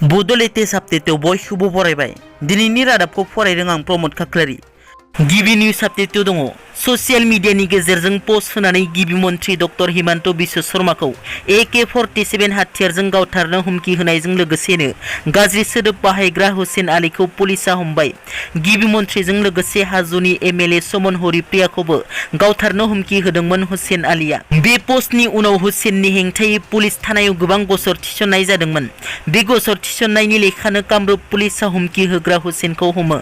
बड' लेटेस्ट आपडेटआव बयखौबो बरायबाय। दिनैनि रादाबखौ फरायदों आं प्रमद खाख्लारि। गिबि निउज आपडेटआव दङ ससियेल मिडियानि गेजेरजों पोस्ट होनानै गिबि मन्थ्रि डक्टर हिमन्त बिश्व शर्माखौ AK-47 हाथियारजों गावथारनो हुमखि होनायजों लोगोसेनो गाज्रि सोदोब बाहायग्रा हुसेन आलीखौ पुलिसा हमबाय। गिबि मन्थ्रिजों लोगोसे हाजोनि MLA समन हरिप्रियाखौबो गावथारनो हुमखि होदोंमोन हुसेन आलीया। बे पस्टनि उनाव हुसेननि हेंथायै पुलिस थानायाव गोबां गसर थिसननाय जादोंमोन। बे गसर थिसननायनि लेखानो कामरुप पुलिसा हुमखि होग्रा हुसेनखौ हमो।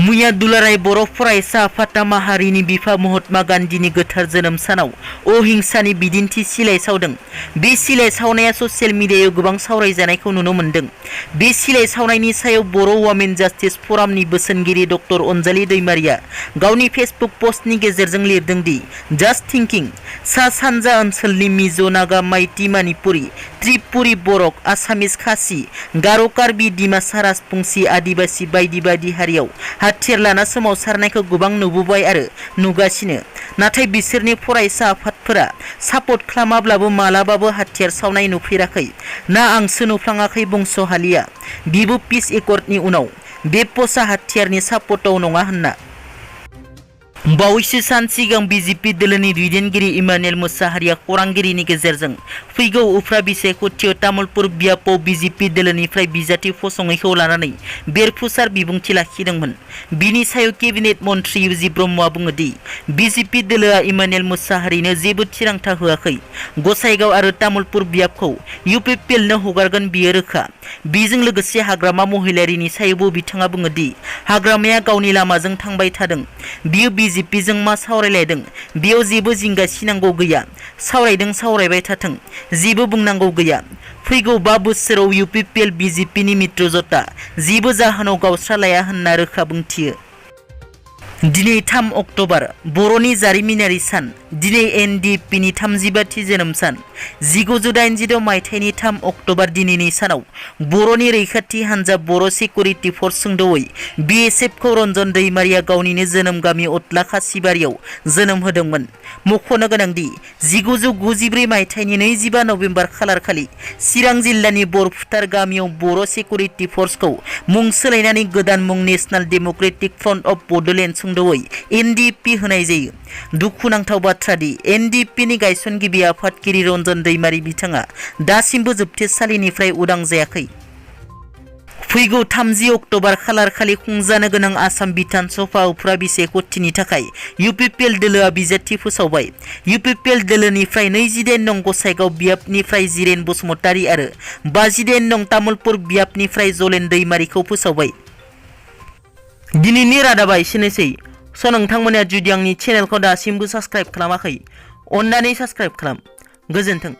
मैया दुलाराय बर' फरायसा आफादा माहारिनि बिफा महात्मा गान्धीनि गोथार जोनोम सानाव अहिंसानि बिदिन्थि सिलाइ सावदों। बे सिलाइ सावनाया ससियेल मिडियायाव गोबां सावरायजानायखौ नुनो मोन्दों। बे सिलाइ सावनायनि सायाव बर' वमेन जास्टिस फरामनि बोसोनगिरि डक्टर अनजालि दैमारिया गावनि फेसबुक पस्टनि गेजेरजों लिरदों दि जास्ट थिंकिं सा सानजा ओनसोलनि मिज', नागा, माइति, मणिपुरि, त्रिपुरि, बरक, आसामिस, खासि, गार', कार्बि, डिमासा, राजबंसि, आदिबासि बायदि बायदि हारियाव हाथियार लाना सोमावसारनायखौ गोबां नुबोबाय आरो नुगासिनो। नाथाय बिसोरनि फरायसा आफादफोरा सापर्ट खालामाब्लाबो मालाबाबो हाथियार सावनाय नुफेराखै ना आंसो नुफ्लाङाखै बुंस' हालिया। बिबो पिस एकर्डनि उनाव बे पस्टआ हाथियारनि सापर्टआव नङा होनना। बावैसो सान सिगां BJP दोलोनि दैदेनगिरि इमानुएल मोसाहारिया खौरांगिरिनि गेजेरजों फैगौ उफ्रा बिसायख'थियाव तामुलपुर बियाबाव BJP दोलोनिफ्राय बिजाथि फसंनायखौ लानानै बेरफुसार बिबुंथि लाखिदोंमोन। बिनि सायाव केबिनेट मन्थ्रि UG ब्रह्मआ बुङो दि BJP दोलोआ इमानुएल मोसाहारिनो जेबो थिरांथा होआखै। गसाइगाव आरो तामुलपुर बियाबखौ UPPLनो हगारगोन बियो रोखा। बेजों लोगोसे हाग्रामा महिलारिनि सायावबो बिथाङा बुङो दि हाग्रामाया गावनि लामाजों थांबाय थादों। बियो BJPजों मा सावरायलायदों बेयाव जेबो जिंगा सिनांगौ गैया। सावरायदों सावरायबाय थाथों, जेबो बुंनांगौ गैया। फैगौ 5 बोसोराव UPPL BJPनि मित्रजोता जेबो जाहोनाव गावस्रालाया होनना रोखा बुंथियो। दिनै 3 अक्ट'बर बर'नि जारिमिनारि सान। दिनै NDPनि 35थि जोनोम सान। 1982 मायथाइनि 3 अक्ट'बर दिनैनि सानाव बर'नि रैखाथि हान्जा बर' सिकिउरिटि फर्स सुंद'यै BSFखौ रन्जन दैमारिया गावनिनो जोनोम गामि अतला खासिबारियाव जोनोम होदोंमोन। मख'नो गोनांदि 1994 मायथाइनि 25 नबेम्बर खालारखालि चिरां जिल्लानि बरफुटार गामियाव बर' सिकिउरिटि फर्सखौ मुं सोलायनानै गोदान मुं national Democratic front of Bodoland सुंद'यै NDP होनाय जायो। दुखुनांथाव बाथ्रा दि NDPनि गायसनगिरि आफादगिरि रन्जन दैमारि बिथाङा दासिमबो जोबथेसालिनिफ्राय उदां जायाखै। फैगौ 30 अक्ट'बर खालारखालि खुंजानो गोनां आसाम बिधान सभा उफ्रा बिसायख'थिनि थाखाय UPPL दोलोआ बिजाथि फोसावबाय। UPPL दोलोनिफ्राय 28 नं गसाइगाव बियाबनिफ्राय जिरेन बसुमतारी आरो 58 नं तामुलपुर बियाबनिफ्राय जलेन दैमारिखौ फोसावबाय। दिनैनि रादाबा एसेनोसै। नोंथांमोना जुदि आंनि चेनेलखौ दासिमबो साबस्क्राइब खालामाखै, अन्नानै साबस्क्राइब खालाम। गोजोन्थों।